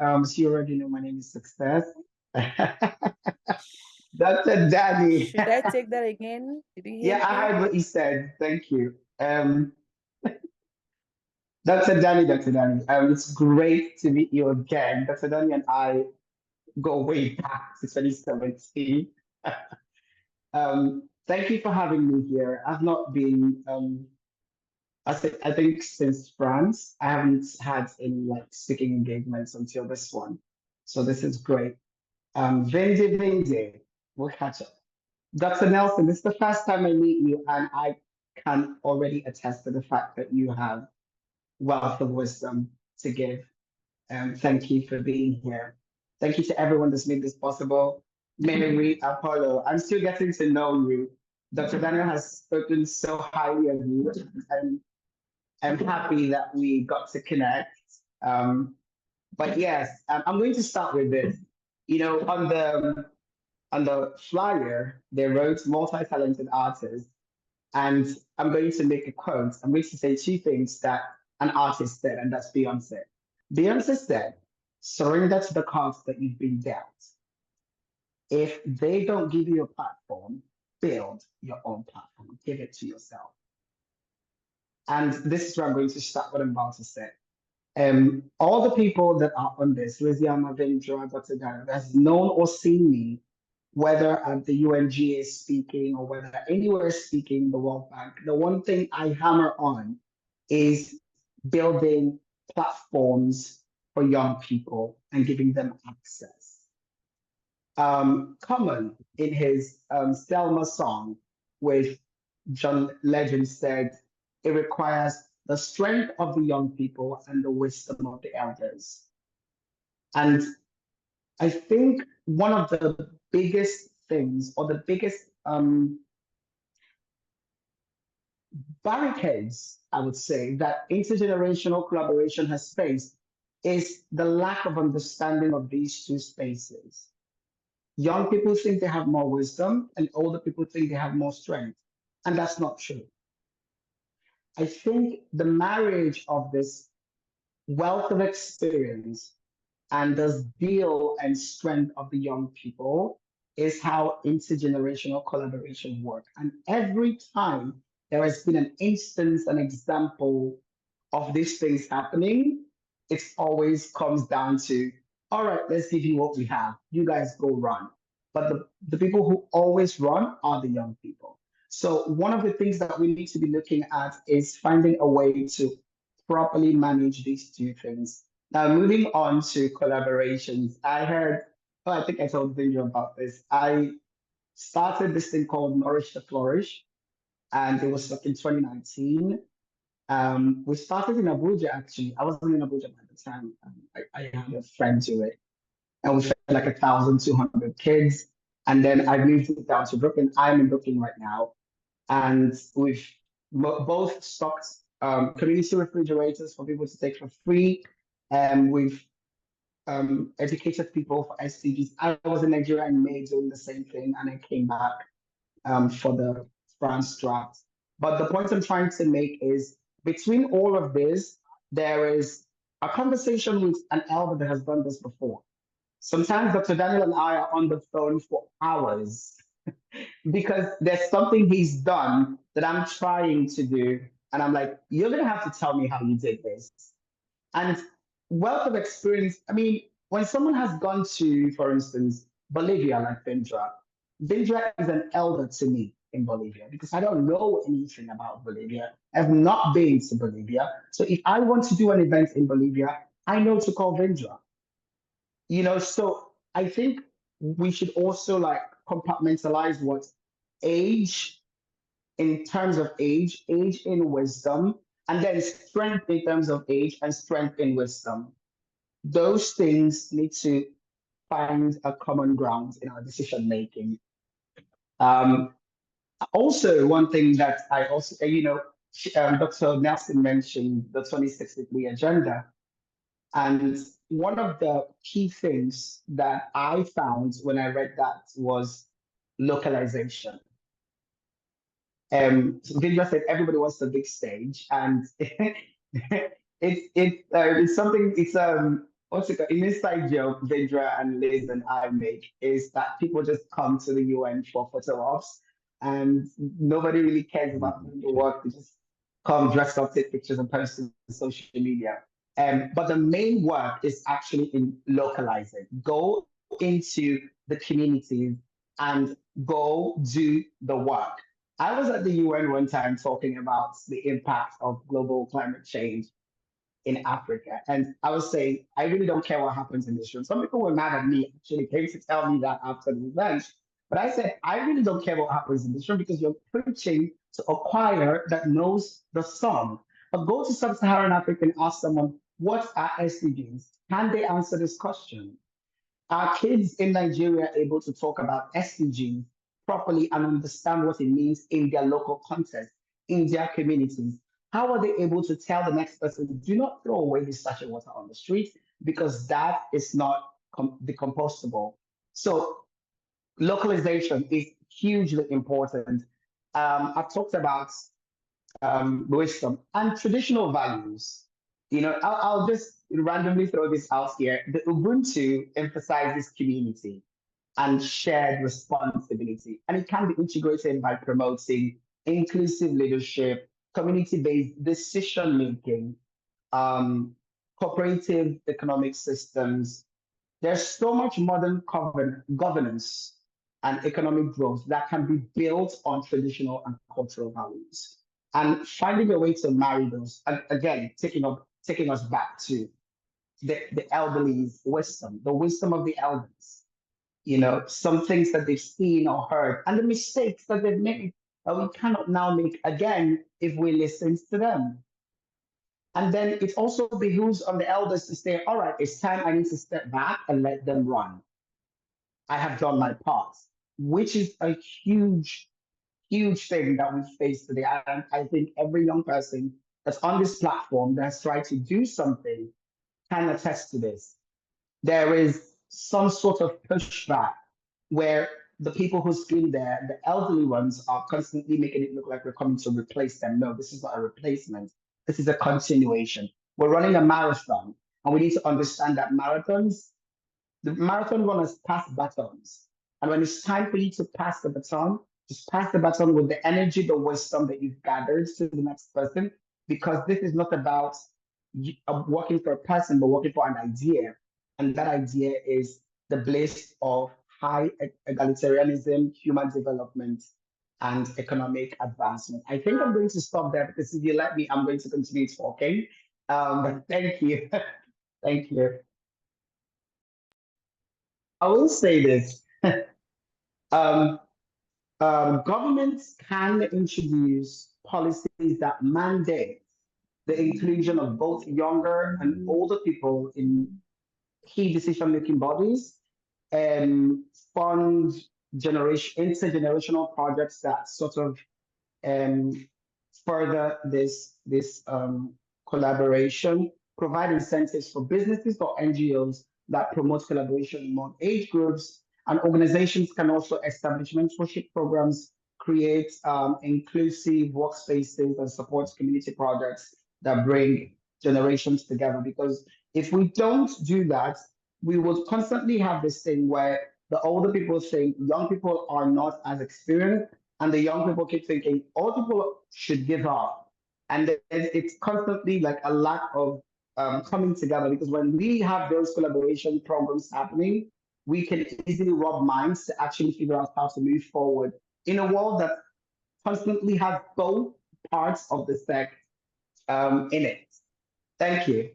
So you already know my name is Success. Dr. Danny. Should I take that again? Did you hear Yeah, I me? heard what you said. Thank you. Dr. Danny. It's great to meet you again. Dr. Danny and I go way back to 2017. Thank you for having me here. I've not been, I think since France, I haven't had any like speaking engagements until this one. So this is great. Vindi, we'll catch up. Dr. Nelson, this is the first time I meet you, and I can already attest to the fact that you have wealth of wisdom to give. Thank you for being here. Thank you to everyone that's made this possible. Mary, Apollo, I'm still getting to know you. Dr. Daniel has spoken so highly of you, and I'm happy that we got to connect. Um, but yes, I'm going to start with this. You know, on the flyer, they wrote multi-talented artist, and I'm going to make a quote. I'm going to say two things that an artist said, and that's Beyonce. Beyonce said, surrender to the cards that you've been dealt. If they don't give you a platform, build your own platform, give it to yourself. And this is where I'm going to start what I'm about to say. All the people that are on this, Liziana, Vendra, Dr. Dara, that's known or seen me, whether at the UNGA speaking or whether anywhere speaking, the World Bank, the one thing I hammer on is building platforms for young people and giving them access. Common in his Selma song with John Legend said, it requires the strength of the young people and the wisdom of the elders. And I think one of the biggest things or the biggest barricades, I would say, that intergenerational collaboration has faced is the lack of understanding of these two spaces. Young people think they have more wisdom, and older people think they have more strength. And that's not true. I think the marriage of this wealth of experience and the zeal and strength of the young people is how intergenerational collaboration work. And every time there has been an instance, an example of these things happening, it always comes down to, all right, let's give you what we have. You guys go run. But the people who always run are the young people. So one of the things that we need to be looking at is finding a way to properly manage these two things. Now, moving on to collaborations, I heard, oh, I think I told Ginger about this. I started this thing called Nourish to Flourish, and it was like in 2019. We started in Abuja actually. I wasn't in Abuja at the time. I had a friend do it, and we fed like 1,200 kids. And then I moved it down to Brooklyn. I'm in Brooklyn right now, and we've both stocked community refrigerators for people to take for free. And we've educated people for SDGs. I was in Nigeria in May doing the same thing, and I came back for the France draft. But the point I'm trying to make is between all of this, there is a conversation with an elder that has done this before. Sometimes Dr. Daniel and I are on the phone for hours because there's something he's done that I'm trying to do. And I'm like, you're going to have to tell me how you did this. And wealth of experience, I mean, when someone has gone to, for instance, Bolivia, like Vindra, Vindra is an elder to me in Bolivia because I don't know anything about Bolivia. I've not been to Bolivia. So if I want to do an event in Bolivia, I know to call Vindra. So I think we should also like compartmentalize what age in terms of age in wisdom, and then strength in terms of age and strength in wisdom. Those things need to find a common ground in our decision making. Um, Also, one thing that I also, Dr. Nelson mentioned the 2063 agenda. And one of the key things that I found when I read that was localization. Vidya said everybody wants a big stage, and it's something. It's what's it called? An inside joke Vidra and Liz and I make is that people just come to the UN for photo ops and nobody really cares about doing the work. They just come dressed up, take pictures and post to social media. But the main work is actually in localizing. Go into the communities and go do the work. I was at the UN one time talking about the impact of global climate change in Africa. And I was saying, I really don't care what happens in this room. Some people were mad at me, actually came to tell me that after the event. But I said, I really don't care what happens in this room because you're preaching to a choir that knows the song. But go to sub-Saharan Africa and ask someone, what are SDGs? Can they answer this question? Are kids in Nigeria able to talk about SDGs properly and understand what it means in their local context, in their communities? How are they able to tell the next person, do not throw away this sachet water on the street because that is not decompostable? So localization is hugely important. I've talked about wisdom and traditional values. I'll just randomly throw this out here. The Ubuntu emphasizes community and shared responsibility, and it can be integrated by promoting inclusive leadership, community-based decision making, um, cooperative economic systems. There's so much modern governance and economic growth that can be built on traditional and cultural values. And finding a way to marry those, and again, taking us back to the elderly's wisdom, the wisdom of the elders, some things that they've seen or heard, and the mistakes that they've made that we cannot now make again if we listen to them. And then it also behooves on the elders to say, all right, it's time I need to step back and let them run. I have done my part, which is a huge, huge thing that we face today. And I think every young person that's on this platform that's tried to do something can attest to this. There is some sort of pushback where the people who scream there, the elderly ones, are constantly making it look like we're coming to replace them. No, this is not a replacement. This is a continuation. We're running a marathon, and we need to understand that the marathon runners pass batons. And when it's time for you to pass the baton, just pass the baton with the energy, the wisdom that you've gathered to the next person, because this is not about working for a person, but working for an idea. And that idea is the bliss of high egalitarianism, human development, and economic advancement. I think I'm going to stop there because if you let me, I'm going to continue talking. But thank you. Thank you. I will say this. um, Governments can introduce policies that mandate the inclusion of both younger and older people in key decision-making bodies and fund intergenerational projects that sort of um, further this collaboration, provide incentives for businesses or NGOs that promote collaboration among age groups, and organizations can also establish mentorship programs, create inclusive workspaces, and support community projects that bring generations together. Because if we don't do that, we will constantly have this thing where the older people think young people are not as experienced, and the young people keep thinking old people should give up. And then it's constantly like a lack of coming together, because when we have those collaboration programs happening, we can easily rub minds to actually figure out how to move forward in a world that constantly has both parts of the spec in it. Thank you.